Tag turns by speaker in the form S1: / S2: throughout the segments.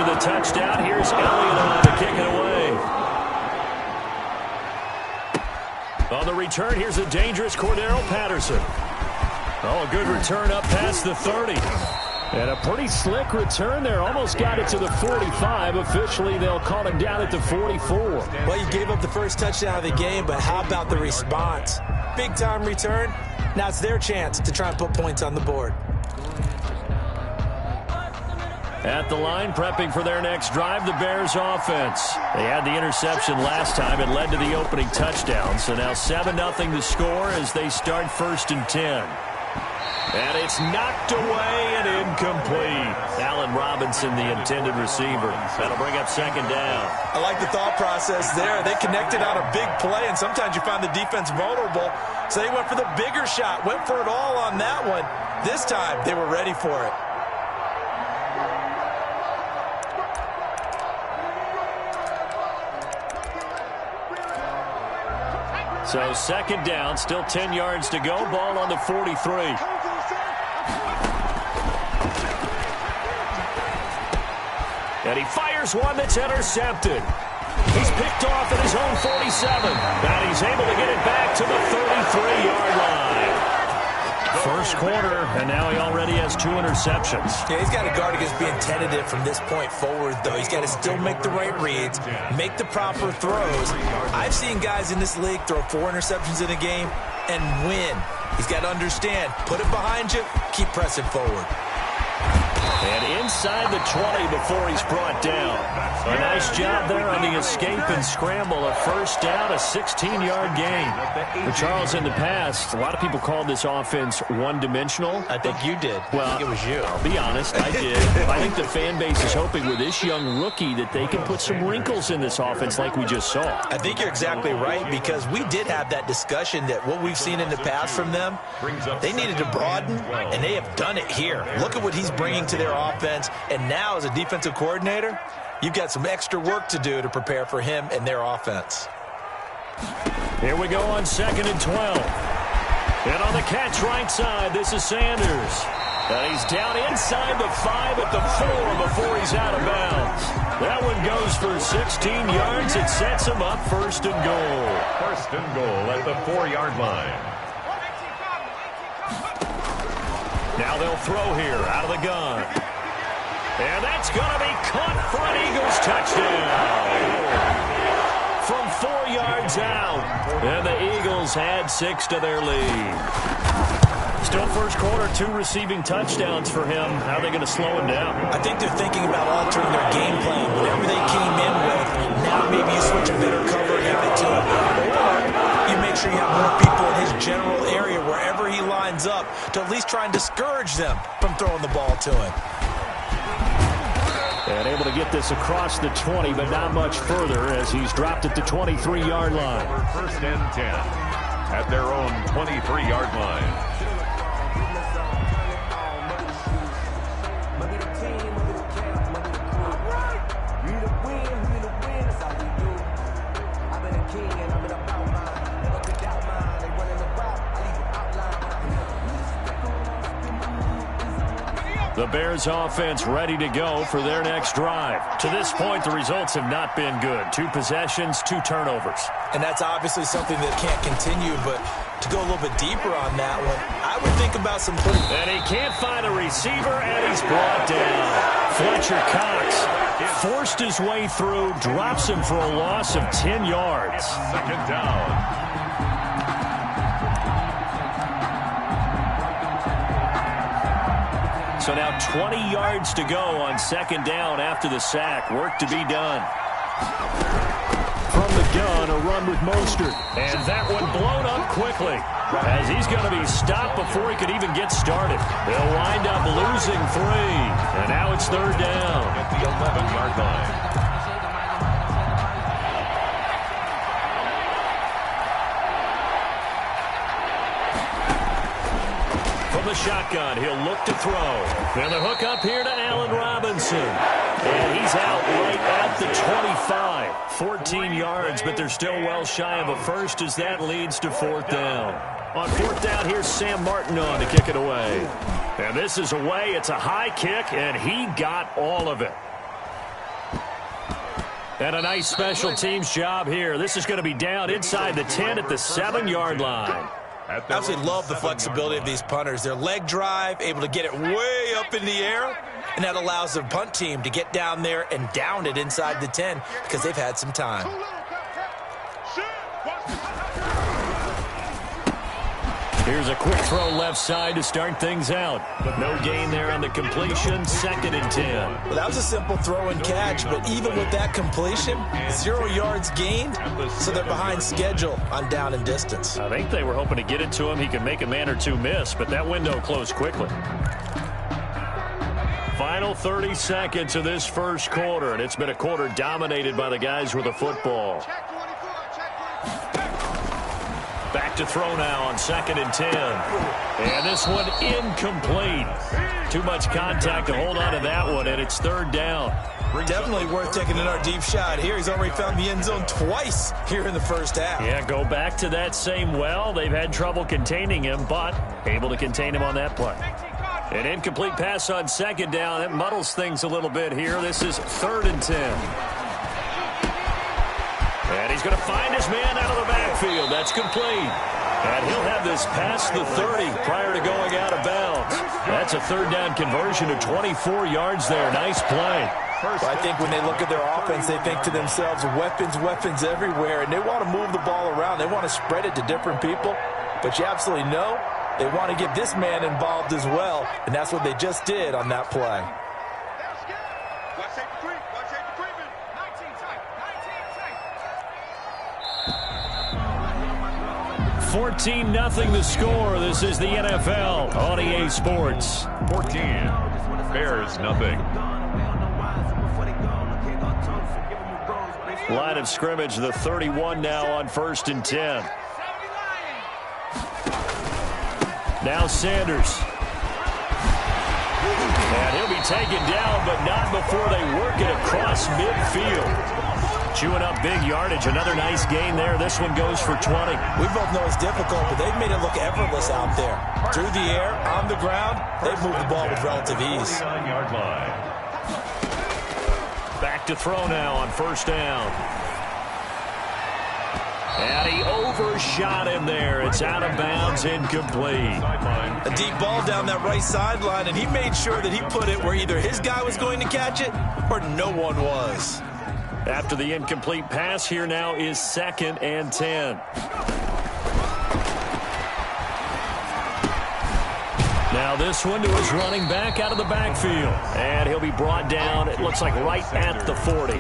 S1: after the touchdown. Here's Elliott on to kick it away. On the return, here's a dangerous Cordero Patterson. Oh, a good return up past the 30. And a pretty slick return there. Almost got it to the 45. Officially, they'll call him down at the 44.
S2: Well, you gave up the first touchdown of the game, but how about the response? Big-time return. Now it's their chance to try and put points on the board.
S1: At the line, prepping for their next drive, the Bears offense. They had the interception last time. It led to the opening touchdown. So now 7-0 to score as they start 1st and 10. And it's knocked away and incomplete. Allen Robinson, the intended receiver. That'll bring up 2nd down.
S2: I like the thought process there. They connected on a big play, and sometimes you find the defense vulnerable. So they went for the bigger shot, went for it all on that one. This time, they were ready for it.
S1: So 2nd down, still 10 yards to go. Ball on the 43. And he fires one that's intercepted. He's picked off at his own 47. And he's able to get it back to the 33-yard line. First quarter, and now he already has 2 interceptions.
S2: Yeah, he's got to guard against being tentative from this point forward, though. He's got to still make the right reads, make the proper throws. I've seen guys in this league throw 4 interceptions in a game and win. He's got to understand, put it behind you, keep pressing forward.
S1: And inside the 20 before he's brought down. A nice job there on the escape and scramble. A 1st down, a 16-yard gain. For Charles, in the past, a lot of people called this offense one-dimensional.
S2: I think you did.
S1: Well,
S2: I think it was you.
S1: I'll be honest, I did. I think the fan base is hoping with this young rookie that they can put some wrinkles in this offense like we just saw.
S2: I think you're exactly right, because we did have that discussion that what we've seen in the past from them, they needed to broaden, and they have done it here. Look at what he's bringing to their offense, and now as a defensive coordinator, you've got some extra work to do to prepare for him and their offense.
S1: Here we go on 2nd and 12. And on the catch right side, this is Sanders. And he's down inside the 5 at the 4 before he's out of bounds. That one goes for 16 yards. It sets him up 1st and goal.
S3: 1st and goal at the 4-yard line.
S1: Now they'll throw here out of the gun. And that's going to be caught for an Eagles touchdown. From 4 yards out. And the Eagles add 6 to their lead. Still first quarter, 2 receiving touchdowns for him. How are they going to slow him down?
S2: I think they're thinking about altering their game plan. Whatever they came in with, now maybe you switch a better cover and give it to him. Or you make sure you have more people in his general area wherever he lines up to at least try and discourage them from throwing the ball to him.
S1: And able to get this across the 20, but not much further as he's dropped at the 23-yard line.
S3: 1st and 10 at their own 23-yard line.
S1: The Bears offense ready to go for their next drive. To this point, the results have not been good. 2 possessions, 2 turnovers.
S2: And that's obviously something that can't continue, but to go a little bit deeper on that one, I would think about some putting...
S1: And he can't find a receiver, and he's brought down. Fletcher Cox forced his way through, drops him for a loss of 10 yards.
S3: 2nd down.
S1: So now 20 yards to go on 2nd down after the sack. Work to be done. From the gun, a run with Mostert. And that one blown up quickly as he's going to be stopped before he could even get started. They'll wind up losing 3. And now it's 3rd down.
S3: At the 11-yard line.
S1: The shotgun, he'll look to throw. And the hook up here to Allen Robinson. And he's out right at the 25. 14 yards, but they're still well shy of a first as that leads to 4th down. On 4th down, here's Sam Martin on to kick it away. And this is away. It's a high kick, and he got all of it. And a nice special teams job here. This is going to be down inside the 10 at the 7-yard line.
S2: I absolutely love the flexibility of these punters. Their leg drive, able to get it way up in the air, and that allows the punt team to get down there and down it inside the 10 because they've had some time.
S1: Here's a quick throw left side to start things out. But no gain there on the completion. 2nd and 10.
S2: Well, that was a simple throw and catch, but even with that completion, 0 yards gained, so they're behind schedule on down and distance.
S1: I think they were hoping to get it to him. He could make a man or two miss, but that window closed quickly. Final 30 seconds of this first quarter, and it's been a quarter dominated by the guys with the football. Back to throw now on 2nd and 10. And this one incomplete. Too much contact to hold on to that one, and it's 3rd down.
S2: Definitely worth taking another deep shot here. He's already found the end zone twice here in the first half.
S1: Yeah, go back to that same well. They've had trouble containing him, but able to contain him on that play. An incomplete pass on 2nd down. It muddles things a little bit here. This is 3rd and 10. And he's going to find his man out of the backfield. That's complete. And he'll have this past the 30 prior to going out of bounds. That's a 3rd down conversion of 24 yards there. Nice play.
S2: Well, I think when they look at their offense, they think to themselves, weapons, weapons everywhere. And they want to move the ball around. They want to spread it to different people. But you absolutely know they want to get this man involved as well. And that's what they just did on that play.
S1: 14-0 the score. This is the NFL on EA Sports.
S3: 14. Bears nothing.
S1: Line of scrimmage, the 31 now on 1st and 10. Now Sanders. And he'll be taken down, but not before they work it across midfield. Chewing up big yardage. Another nice gain there. This one goes for 20.
S2: We both know it's difficult, but they've made it look effortless out there. Through the air, on the ground, they've moved the ball with relative ease.
S3: 9-yard line.
S1: Back to throw now on 1st down. And he overshot him there. It's out of bounds, incomplete.
S2: A deep ball down that right sideline, and he made sure that he put it where either his guy was going to catch it or no one was.
S1: After the incomplete pass, here now is 2nd and 10. Now this one to his running back out of the backfield. And he'll be brought down, it looks like right at the 40.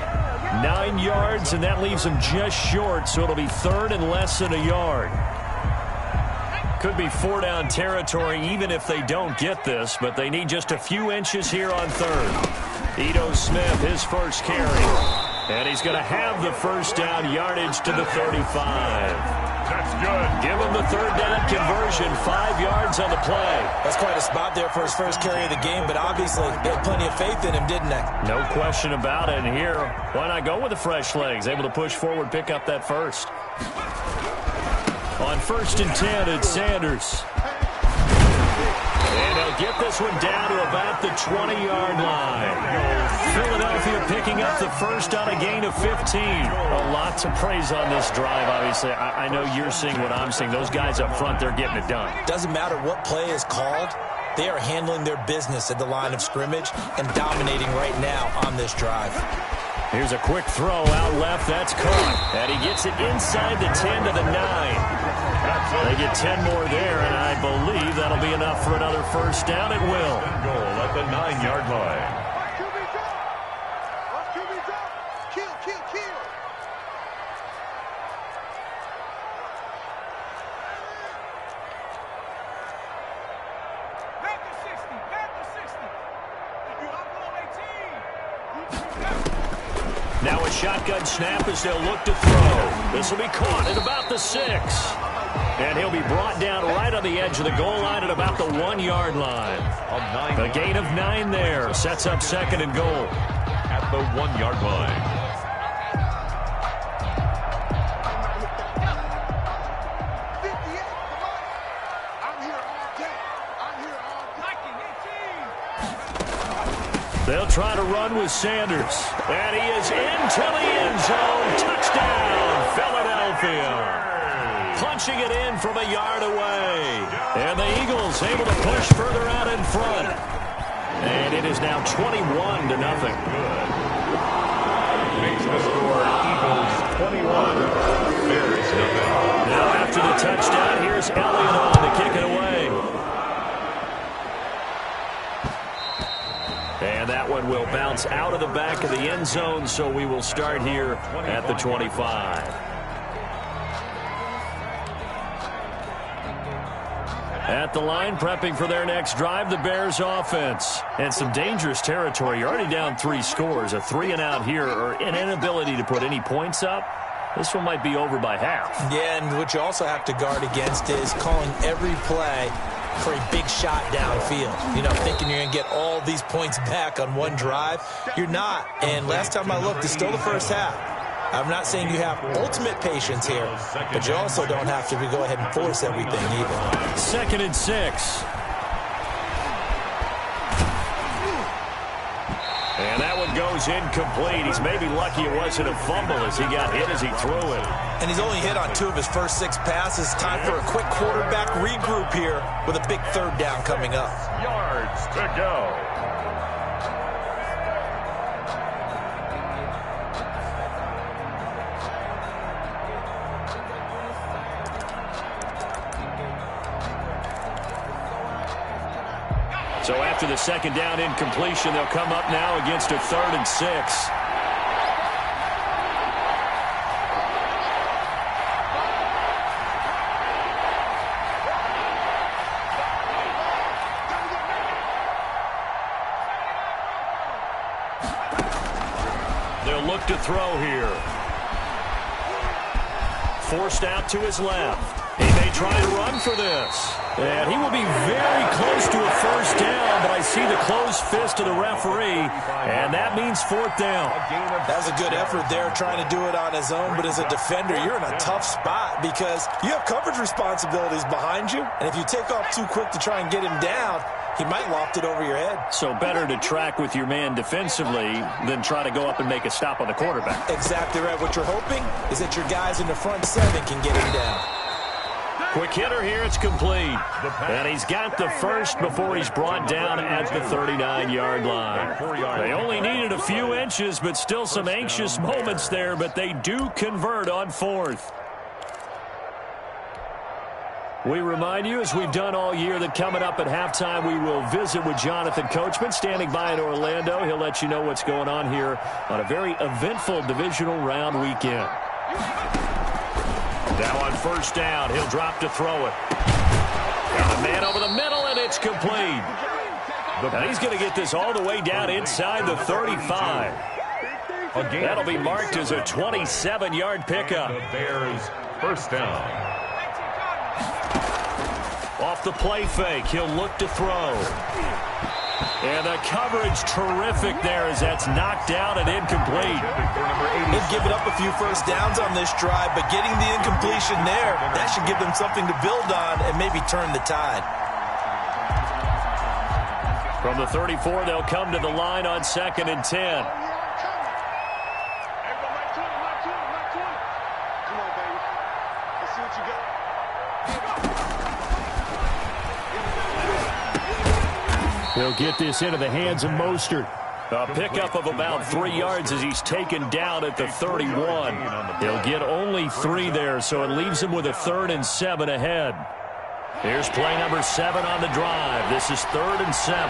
S1: 9 yards, and that leaves him just short, so it'll be 3rd and less than a yard. Could be 4-down territory even if they don't get this, but they need just a few inches here on 3rd. Ito Smith, his first carry. And he's going to have the 1st down yardage to the 35.
S3: That's good.
S1: Give him the 3rd down conversion, 5 yards on the play.
S2: That's quite a spot there for his first carry of the game, but obviously they had plenty of faith in him, didn't they?
S1: No question about it. And here, why not go with the fresh legs? Able to push forward, pick up that first. On 1st and 10, it's Sanders. And they'll get this one down to about the 20-yard line. Philadelphia picking up the first on a gain of 15. A lot to praise on this drive, obviously. I know you're seeing what I'm seeing. Those guys up front, they're getting it done.
S2: Doesn't matter what play is called. They are handling their business at the line of scrimmage and dominating right now on this drive.
S1: Here's a quick throw out left. That's caught. And he gets it inside the 10 to the 9. They get 10 more there, and I believe that'll be enough for another 1st down. It will.
S3: Goal at the 9-yard line.
S1: Now a shotgun snap as they'll look to throw. This will be caught at about the 6. And he'll be brought down right on the edge of the goal line at about the 1-yard line. A gain of 9 there. Sets up 2nd and goal.
S3: At the 1-yard line.
S1: They'll try to run with Sanders. And he is into the end zone. Touchdown, Philadelphia. Punching it in from a yard away. And the Eagles able to push further out in front. And it is now 21-0.
S3: Makes the score Eagles 21, Bears nothing.
S1: Now after the touchdown, here's Elliott on to kick it away. And that one will bounce out of the back of the end zone, so we will start here at the 25. At the line, prepping for their next drive, the Bears offense. And some dangerous territory. You're already down 3 scores. A 3-and-out here, or an inability to put any points up. This one might be over by half.
S2: Yeah, and what you also have to guard against is calling every play for a big shot downfield. You know, thinking you're going to get all these points back on one drive. You're not. And last time I looked, it's still the first half. I'm not saying you have ultimate patience here, but you also don't have to go ahead and force everything either.
S1: 2nd and 6. And that one goes incomplete. He's maybe lucky it wasn't a fumble as he got hit as he threw it.
S2: And he's only hit on 2 of his first 6 passes. Time for a quick quarterback regroup here with a big 3rd down coming up.
S3: Yards to go.
S1: So after the 2nd down incompletion, they'll come up now against a 3rd and 6. They'll look to throw here. Forced out to his left. He may try to run for this. And he will be very close to a 1st down, but I see the closed fist of the referee, and that means 4th down.
S2: That's a good effort there, trying to do it on his own, but as a defender, you're in a tough spot because you have coverage responsibilities behind you, and if you take off too quick to try and get him down, he might loft it over your head.
S1: So better to track with your man defensively than try to go up and make a stop on the quarterback.
S2: Exactly right. What you're hoping is that your guys in the front 7 can get him down.
S1: Quick hitter here, it's complete. And he's got the first before he's brought down at the 39-yard line. They only needed a few inches, but still some anxious moments there, but they do convert on 4th. We remind you, as we've done all year, that coming up at halftime, we will visit with Jonathan Coachman, standing by in Orlando. He'll let you know what's going on here on a very eventful divisional round weekend. Now on 1st down, he'll drop to throw it. Got a man over the middle, and it's complete. Now he's going to get this all the way down inside the 35. That'll be marked as a 27-yard pickup.
S3: The Bears 1st down.
S1: Off the play fake, he'll look to throw. And the coverage terrific there as that's knocked down and incomplete.
S2: They've given up a few 1st downs on this drive, but getting the incompletion there, that should give them something to build on and maybe turn the tide.
S1: From the 34, they'll come to the line on 2nd and 10. They'll get this into the hands of Mostert. A pickup of about 3 yards as he's taken down at the 31. He'll get only 3 there, so it leaves him with a 3rd and 7 ahead. Here's play number 7 on the drive. This is 3rd and 7.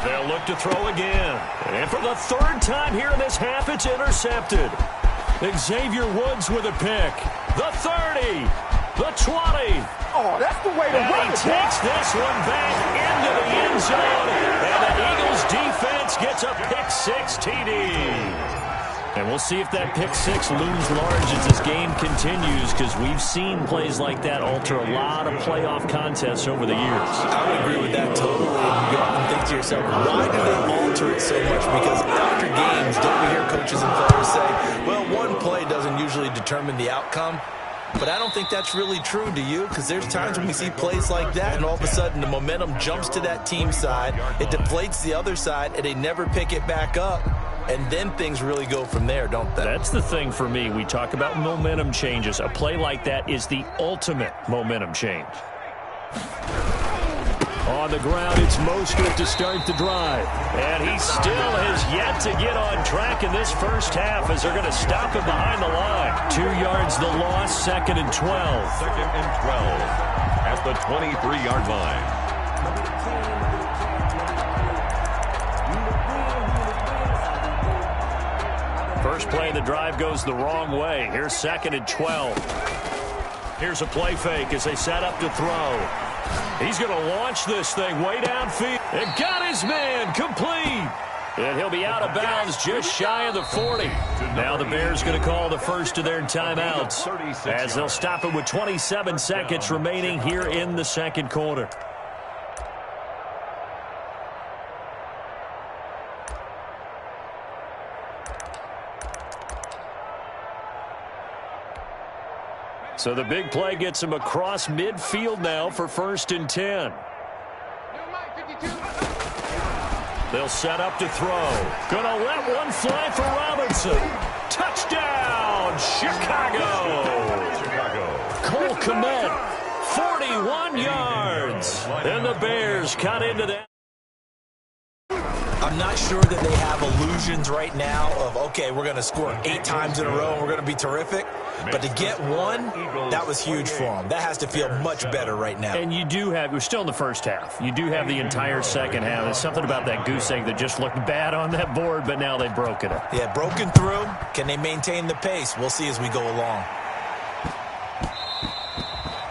S1: They'll look to throw again. And for the 3rd time here in this half, it's intercepted. Xavier Woods with a pick. The 30. The 20.
S4: Oh, that's the way to run
S1: he
S4: it.
S1: takes this one back into the end zone. And the Eagles defense gets a pick-6 TD. And we'll see if that pick-6 looms large as this game continues, because we've seen plays like that alter a lot of playoff contests over the years.
S2: I would agree with that totally. And you often think to yourself, why do they alter it so much? Because after games, don't we hear coaches and players say, well, one play doesn't usually determine the outcome? But I don't think that's really true, do you? Because there's times when we see plays like that, and all of a sudden the momentum jumps to that team side, it deflates the other side, and they never pick it back up. And then things really go from there, don't they?
S1: That's the thing for me. We talk about momentum changes. A play like that is the ultimate momentum change. On the ground, it's Mostert to start the drive. And he still has yet to get on track in this first half as they're going to stop him behind the line. 2 yards the loss, 2nd and 12.
S3: 2nd and 12 at the 23-yard line.
S1: First play of the drive goes the wrong way. Here's 2nd and 12. Here's a play fake as they set up to throw. He's going to launch this thing way downfield. And got his man complete. And he'll be out of bounds just shy of the 40. Now the Bears going to call the first of their timeouts as they'll stop it with 27 seconds remaining here in the second quarter. So the big play gets him across midfield now for 1st and 10. They'll set up to throw. Gonna let one fly for Robinson. Touchdown, Chicago. Cole Kmet, 41 yards. And the Bears cut into that.
S2: I'm not sure that they have illusions right now of, okay, we're going to score 8 times in a row and we're going to be terrific. But to get one, that was huge for them. That has to feel much better right now.
S1: And you do have, we're still in the first half. You do have the entire second half. There's something about that goose egg that just looked bad on that board, but now they've broken it.
S2: Yeah, broken through. Can they maintain the pace? We'll see as we go along.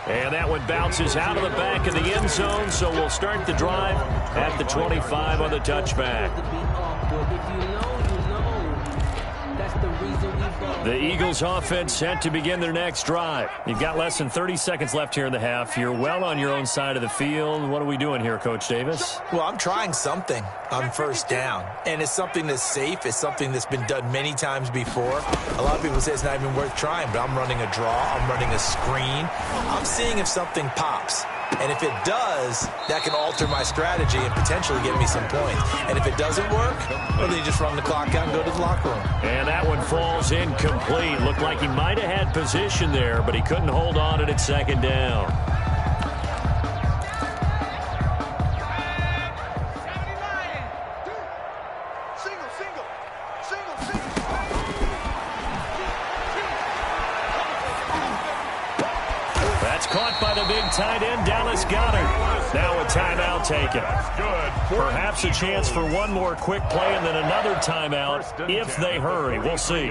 S1: And that one bounces out of the back of the end zone, so we'll start the drive at the 25 on the touchback. The Eagles offense set to begin their next drive. You've got less than 30 seconds left here in the half. You're well on your own side of the field. What are we doing here, Coach Davis?
S2: Well, I'm trying something on first down, and it's something that's safe. It's something that's been done many times before. A lot of people say it's not even worth trying, but I'm running a draw. I'm running a screen. I'm seeing if something pops. And if it does, that can alter my strategy and potentially get me some points. And if it doesn't work, well, then you just run the clock out and go to the locker room.
S1: And that one falls incomplete. Looked like he might have had position there, but he couldn't hold on it at 2nd down. Caught by the big tight end, Dallas Goedert. Now a timeout taken. Perhaps a chance for one more quick play and then another timeout if they hurry. We'll see.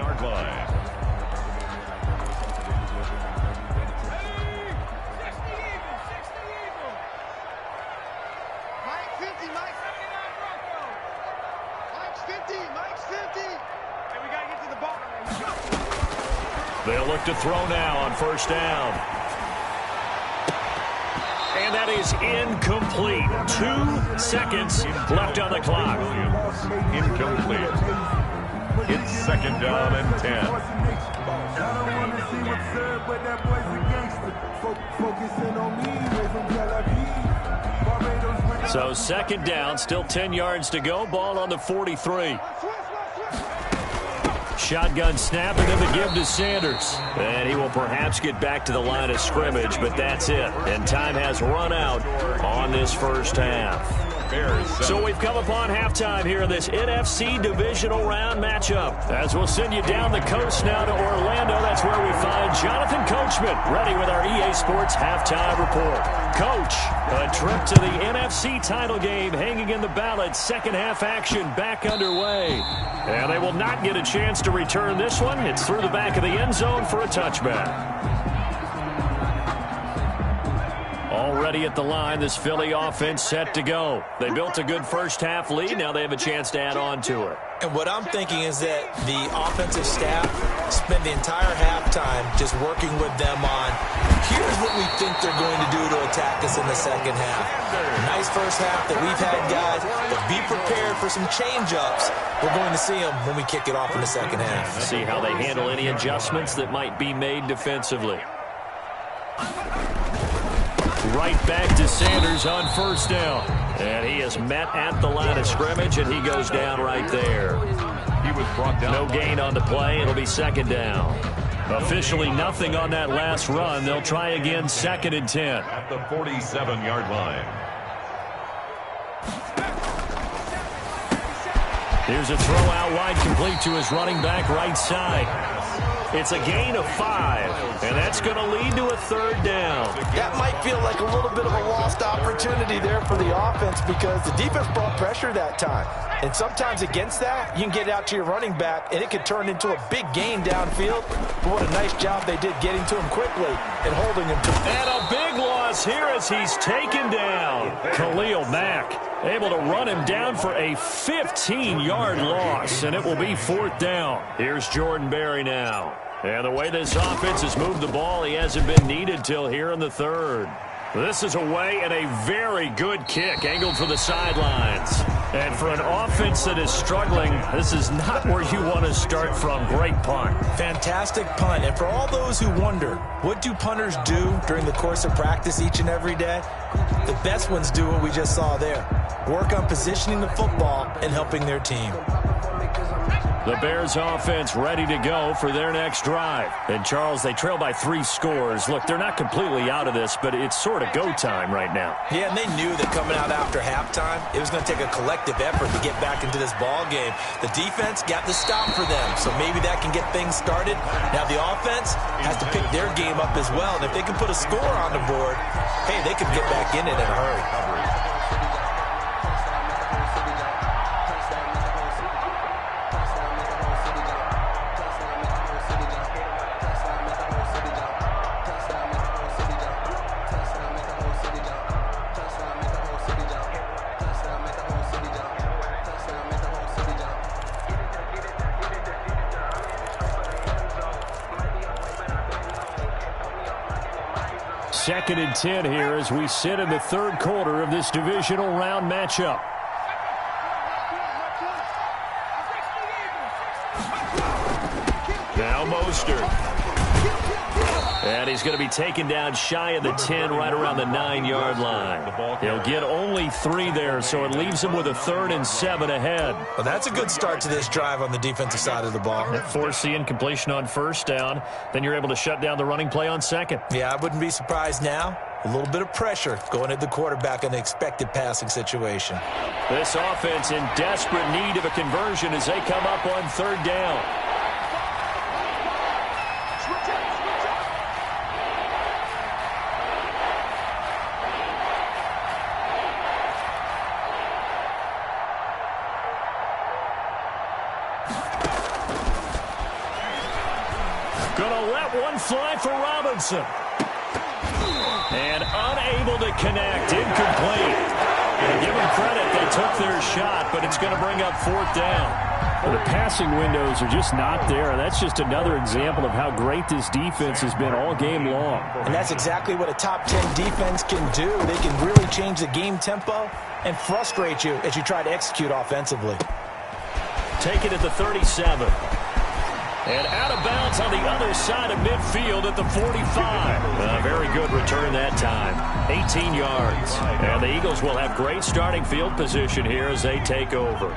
S1: They'll look to throw now on first down. And that is incomplete. 2 seconds left on the clock.
S3: Incomplete. It's 2nd down and 10.
S1: So 2nd down, still 10 yards to go. Ball on the 43. Shotgun snap and then the give to Sanders. And he will perhaps get back to the line of scrimmage, but that's it. And time has run out on this first half. So we've come upon halftime here in this NFC divisional round matchup. As we'll send you down the coast now to Orlando, that's where we find Jonathan Coachman ready with our EA Sports halftime report. Coach, a trip to the NFC title game hanging in the balance. Second half action back underway. And they will not get a chance to return this one. It's through the back of the end zone for a touchback. Already at the line, this Philly offense set to go. They built a good first half lead. Now they have a chance to add on to it.
S2: And what I'm thinking is that the offensive staff spent the entire halftime just working with them on, here's what we think they're going to do to attack us in the second half. Nice first half that we've had, guys, but be prepared for some change-ups. We're going to see them when we kick it off in the second half.
S1: See how they handle any adjustments that might be made defensively. Right back to Sanders on first down. And he is met at the line of scrimmage, and he goes down right there.
S3: He was brought down.
S1: No gain on the play. It'll be second down. Officially nothing on that last run. They'll try again, 2nd and 10.
S3: At the 47-yard line.
S1: Here's a throw out wide, complete to his running back right side. It's a gain of 5, and that's going to lead to a 3rd down.
S2: That might feel like a little bit of a lost opportunity there for the offense because the defense brought pressure that time. And sometimes against that, you can get out to your running back, and it could turn into a big gain downfield. But what a nice job they did getting to him quickly and holding him to him.
S1: And a big loss here as he's taken down. Khalil Mack able to run him down for a 15-yard loss, and it will be 4th down. Here's Jordan Berry now. And the way this offense has moved the ball, he hasn't been needed till here in the 3rd. This is away and a very good kick, angled for the sidelines. And for an offense that is struggling, this is not where you want to start from. Great punt.
S2: Fantastic punt. And for all those who wonder, what do punters do during the course of practice each and every day? The best ones do what we just saw there. Work on positioning the football and helping their team.
S1: The Bears offense ready to go for their next drive. And, Charles, they trail by 3 scores. Look, they're not completely out of this, but it's sort of go time right now.
S2: Yeah, and they knew that coming out after halftime, it was going to take a collective effort to get back into this ball game. The defense got the stop for them, so maybe that can get things started. Now the offense has to pick their game up as well, and if they can put a score on the board, hey, they could get back in it in a hurry.
S1: Second and 10 here as we sit in the 3rd quarter of this divisional round matchup. Now Mostert. And he's going to be taken down shy of the 10, right around the 9-yard line. He'll get only 3 there, so it leaves him with a 3rd and 7 ahead.
S2: Well, that's a good start to this drive on the defensive side of the ball.
S1: Force the incompletion on first down. Then you're able to shut down the running play on 2nd.
S2: Yeah, I wouldn't be surprised now. A little bit of pressure going at the quarterback in an expected passing situation.
S1: This offense in desperate need of a conversion as they come up on 3rd down. Gonna let one fly for Robinson. And unable to connect. Incomplete. And give them credit, they took their shot, but it's going to bring up 4th down. Well, the passing windows are just not there. That's just another example of how great this defense has been all game long.
S2: And that's exactly what a top 10 defense can do. They can really change the game tempo and frustrate you as you try to execute offensively.
S1: Take it at the 37. And out of bounds on the other side of midfield at the 45. Very good return that time. 18 yards. And the Eagles will have great starting field position here as they take over.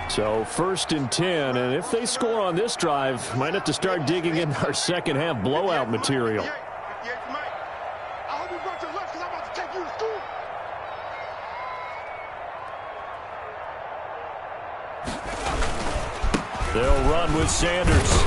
S1: So 1st and 10, and if they score on this drive, might have to start digging in our second half blowout material. They'll run with Sanders.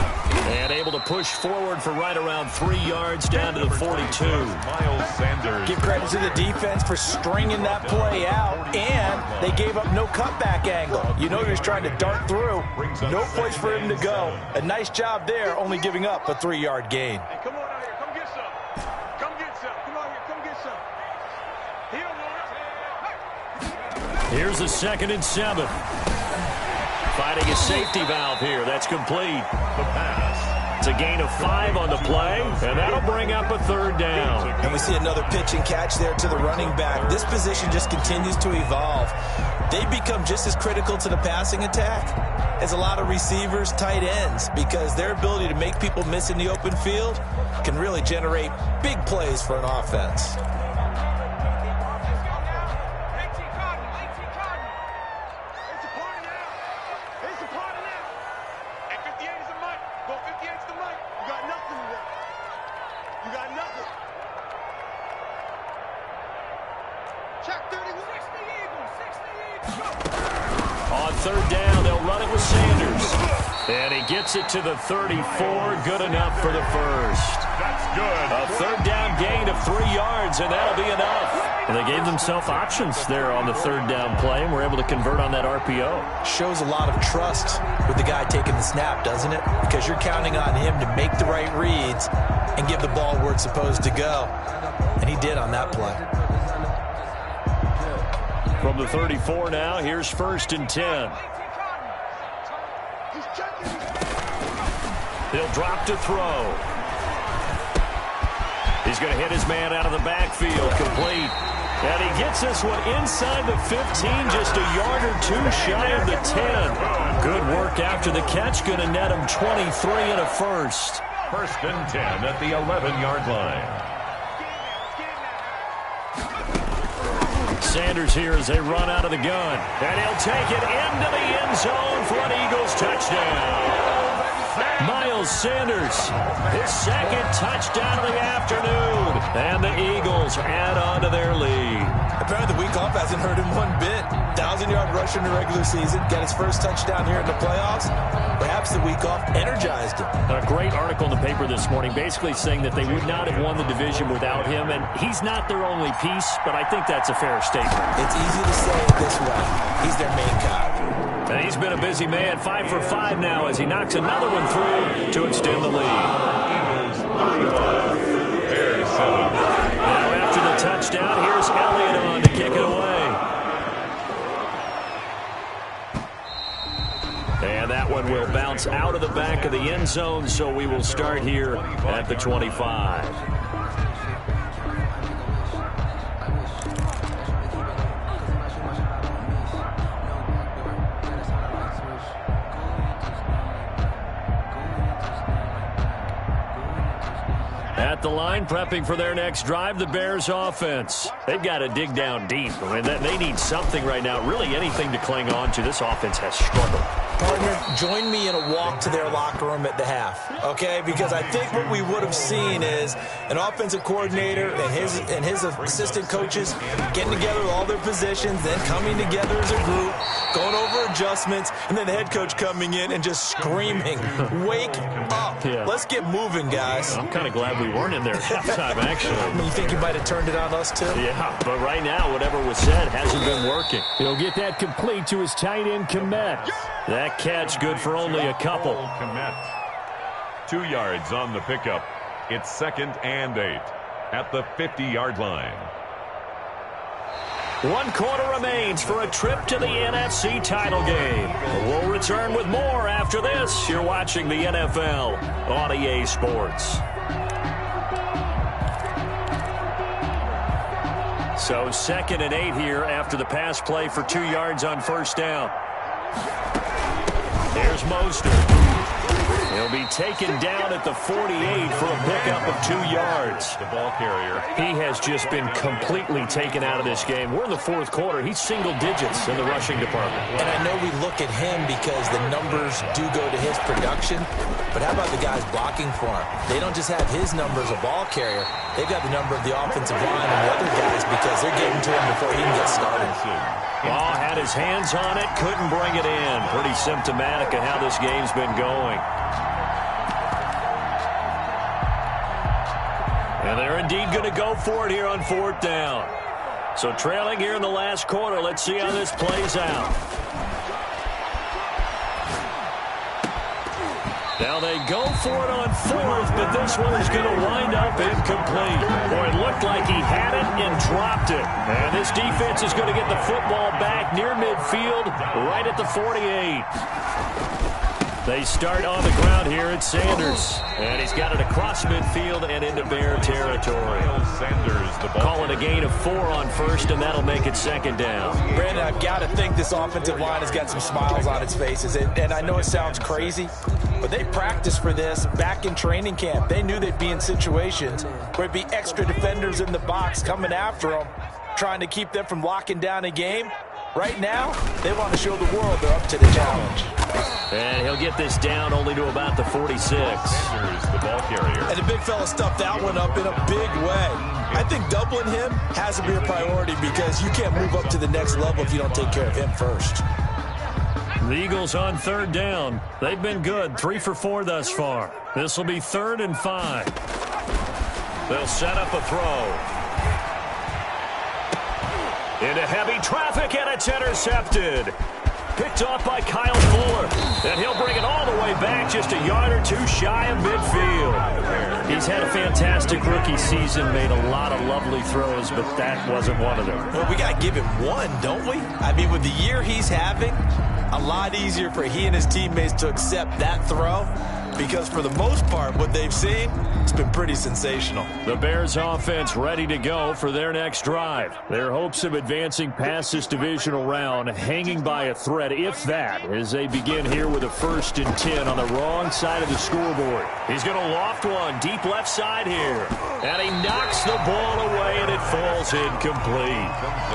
S1: And able to push forward for right around 3 yards down to the 42.
S3: Miles Sanders.
S2: Give credit to the defense for stringing that play out, and they gave up no cutback angle. You know he was trying to dart through. No place for him to go. A nice job there, only giving up a 3-yard gain.
S4: Hey, come on out here. Come get some. Come get some. Come on here. Come get some.
S1: Here's a 2nd and 7. Finding a safety valve here. That's complete.
S3: The pass.
S1: It's a gain of 5 on the play, and that'll bring up a 3rd down.
S2: And we see another pitch and catch there to the running back. This position just continues to evolve. They become just as critical to the passing attack as a lot of receivers, tight ends, because their ability to make people miss in the open field can really generate big plays for an offense.
S1: On 3rd down, they'll run it with Sanders. And he gets it to the 34. Good enough for the first.
S3: That's good.
S1: A 3rd down gain of 3 yards, and that'll be enough. And they gave themselves options there on the 3rd down play, and were able to convert on that RPO.
S2: Shows a lot of trust with the guy taking the snap, doesn't it? Because you're counting on him to make the right reads and give the ball where it's supposed to go. And he did on that play.
S1: From the 34 now, here's 1st and 10. He'll drop to throw. He's going to hit his man out of the backfield, complete. And he gets this one inside the 15, just a yard or 2 shy of the 10. Good work after the catch, going to net him 23 and a first.
S3: 1st and 10 at the 11-yard line.
S1: Sanders here as they run out of the gun. And he'll take it into the end zone for an Eagles touchdown. Miles Sanders, his 2nd touchdown of the afternoon. And the Eagles add on to their lead.
S2: Apparently the week off hasn't hurt him one bit. 1,000-yard rusher in the regular season. Got his first touchdown here in the playoffs. Perhaps the week off energized him.
S1: A great article in the paper this morning basically saying that they would not have won the division without him. And he's not their only piece, but I think that's a fair statement.
S2: It's easy to say it this way. He's their main cog.
S1: And he's been a busy man, 5 for 5 now as he knocks another one through to extend the lead. Now after the touchdown, here's Elliott on to kick it away. And that one will bounce out of the back of the end zone, so we will start here at the 25. At the line, prepping for their next drive, the Bears offense. They've got to dig down deep. I mean, they need something right now, really anything to cling on to. This offense has struggled.
S2: Partner, join me in a walk to their locker room at the half, okay? Because I think what we would have seen is an offensive coordinator and his assistant coaches getting together with all their positions, then coming together as a group, going over adjustments, and then the head coach coming in and just screaming, wake up.
S1: Yeah.
S2: Let's get moving, guys.
S1: I'm kind of glad we weren't in there at halftime, actually.
S2: You think you might have turned it on us, too?
S1: Yeah, but right now, whatever was said hasn't been working. He'll get that complete to his tight end, Komet. That catch good for only a couple.
S3: Komet. 2 yards on the pickup. It's 2nd and 8 at the 50-yard line.
S1: 1 quarter remains for a trip to the NFC title game. We'll return with more after this. You're watching the NFL on EA Sports. So 2nd and 8 here after the pass play for 2 yards on 1st down. Here's Mostert. He'll be taken down at the 48 for a pickup of 2 yards.
S3: The ball carrier.
S1: He has just been completely taken out of this game. We're in the 4th quarter. He's single digits in the rushing department.
S2: And I know we look at him because the numbers do go to his production, but how about the guys blocking for him? They don't just have his number as a ball carrier. They've got the number of the offensive line and the other guys because they're getting to him before he can get started.
S1: Ball had his hands on it, couldn't bring it in. Pretty symptomatic of how this game's been going. And they're indeed going to go for it here on 4th down. So trailing here in the last quarter. Let's see how this plays out. Now they go for it on 4th, but this one is going to wind up incomplete. Boy, it looked like he had it and dropped it. And this defense is going to get the football back near midfield, right at the 48. They start on the ground here at Sanders. And he's got it across midfield and into Bear territory.
S3: Sanders, the ball.
S1: Call it a gain of 4 on first, and that'll make it second down.
S2: Brandon, I've got to think this offensive line has got some smiles on its faces. And I know it sounds crazy, but they practiced for this back in training camp. They knew they'd be in situations where it'd be extra defenders in the box coming after them, trying to keep them from locking down a game. Right now, they want to show the world they're up to the challenge.
S1: And he'll get this down only to about the 46.
S3: Sanders, the ball carrier.
S2: And the big fella stuffed that one up in a big way. I think doubling him has to be a priority because you can't move up to the next level if you don't take care of him first.
S1: The Eagles on third down. They've been good, 3 for 4 thus far. This will be 3rd and 5. They'll set up a throw. Into heavy traffic, and it's intercepted. Picked off by Kyle Fuller. And he'll bring it all the way back, just a yard or 2 shy of midfield. He's had a fantastic rookie season, made a lot of lovely throws, but that wasn't one of them.
S2: Well, we got to give him one, don't we? I mean, with the year he's having, a lot easier for he and his teammates to accept that throw. Because for the most part, what they've seen, it's been pretty sensational.
S1: The Bears offense ready to go for their next drive. Their hopes of advancing past this divisional round hanging by a thread, if that, as they begin here with a 1st and 10 on the wrong side of the scoreboard. He's going to loft one deep left side here. And he knocks the ball away, and it falls incomplete.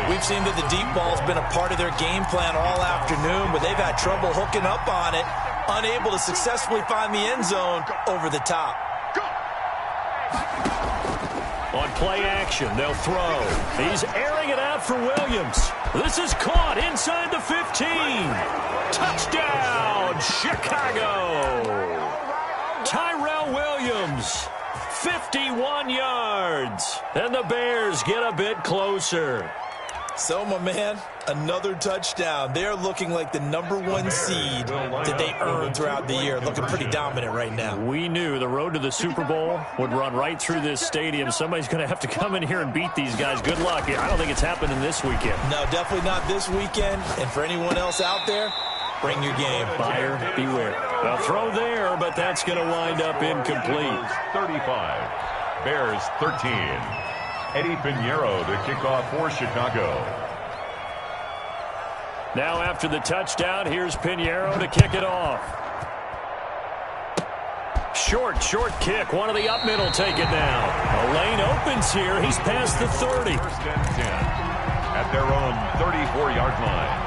S2: We've seen that the deep ball's been a part of their game plan all afternoon, but they've had trouble hooking up on it. Unable to successfully find the end zone over the top.
S1: On play action, they'll throw. He's airing it out for Williams. This is caught inside the 15. Touchdown, Chicago. Tyrell Williams, 51 yards. And the Bears get a bit closer.
S2: So, my man, another touchdown. They're looking like the #1 seed that they earned throughout the year. Looking pretty dominant right now.
S1: We knew the road to the Super Bowl would run right through this stadium. Somebody's going to have to come in here and beat these guys. Good luck. I don't think it's happening this weekend.
S2: No, definitely not this weekend. And for anyone else out there, bring your game.
S1: Buyer beware. A throw there, but that's going to wind up incomplete.
S3: 35. Bears 13. Eddie Pinheiro to kick off for Chicago.
S1: Now after the touchdown, here's Pinheiro to kick it off. Short kick. One of the up middle take it down. A lane opens here. He's past the 30.
S3: 1st and 10 at their own 34-yard line.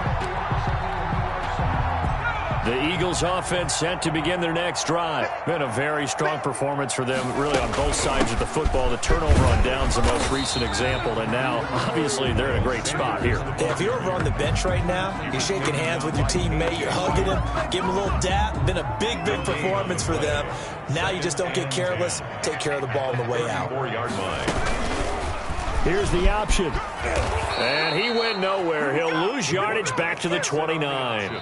S1: The Eagles offense set to begin their next drive. Been a very strong performance for them, really on both sides of the football. The turnover on downs the most recent example, and now, obviously, they're in a great spot here.
S2: Yeah, if you're over on the bench right now, you're shaking hands with your teammate, you're hugging him, give him a little dap. Been a big performance for them. Now you just don't get careless. Take care of the ball on the way out.
S3: 4-yard line.
S1: Here's the option. And he went nowhere. He'll lose yardage back to the 29.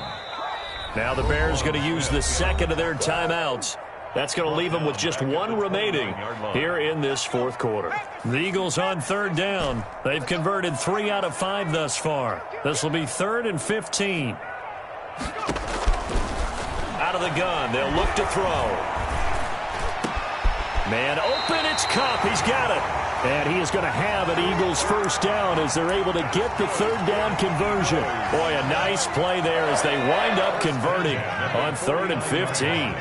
S1: Now the Bears going to use the second of their timeouts. That's going to leave them with just 1 remaining here in this 4th quarter. The Eagles on 3rd down. They've converted 3 out of 5 thus far. This will be 3rd and 15. Out of the gun, they'll look to throw. Man open, it's Kupp. He's got it. And he is going to have an Eagles 1st down as they're able to get the 3rd down conversion. Boy, a nice play there as they wind up converting on 3rd and 15.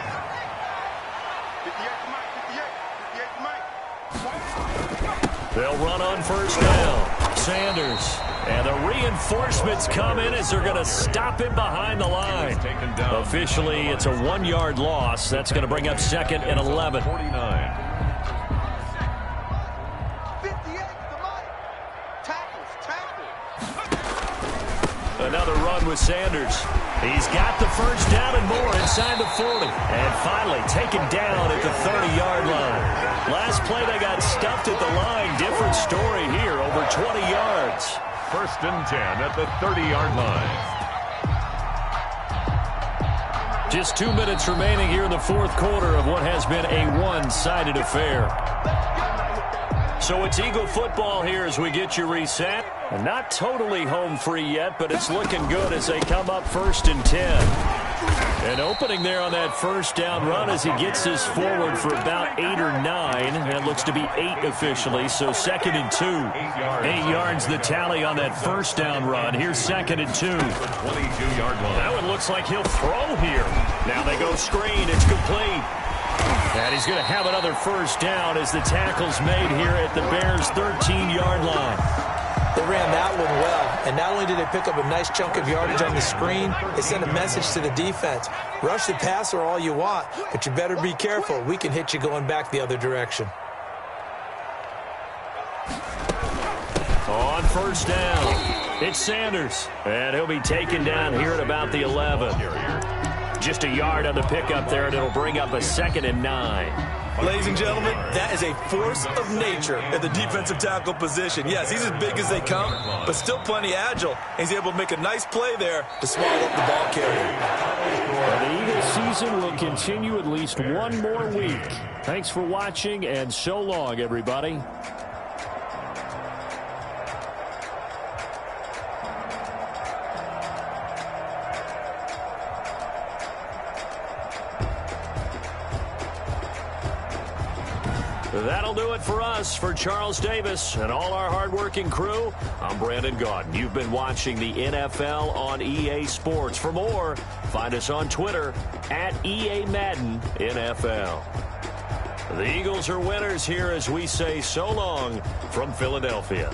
S1: They'll run on 1st down. Sanders. And the reinforcements come in as they're going to stop him behind the line. Officially, it's a 1-yard loss. That's going to bring up 2nd and 11.
S3: 49.
S1: Another run with Sanders. He's got the 1st down and more inside the 40. And finally taken down at the 30-yard line. Last play they got stuffed at the line. Different story here, over 20 yards.
S3: 1st and 10 at the 30-yard line.
S1: Just 2 minutes remaining here in the 4th quarter of what has been a one-sided affair. So it's Eagle football here as we get you reset. And not totally home free yet, but it's looking good as they come up 1st and 10. An opening there on that first down run as he gets this forward for about 8 or 9. That looks to be 8 officially, so 2nd and 2. 8 yards the tally on that first down run. Here's 2nd and 2.
S3: 22-yard line.
S1: That one looks like he'll throw here. Now they go screen. It's complete. And he's going to have another first down as the tackle's made here at the Bears' 13-yard line.
S2: They ran that one well, and not only did they pick up a nice chunk of yardage on the screen, they sent a message to the defense. Rush the passer all you want, but you better be careful. We can hit you going back the other direction.
S1: On first down, it's Sanders, and he'll be taken down here at about the 11. Just a yard on the pickup there, and it'll bring up a 2nd and 9.
S2: Ladies and gentlemen, that is a force of nature at the defensive tackle position. Yes, he's as big as they come, but still plenty agile. He's able to make a nice play there to swallow up the ball carrier.
S1: Well, the Eagles season will continue at least one more week. Thanks for watching, and so long, everybody. That'll do it for us. For Charles Davis and all our hardworking crew, I'm Brandon Gaudin. You've been watching the NFL on EA Sports. For more, find us on Twitter at EA Madden NFL. The Eagles are winners here as we say so long from Philadelphia.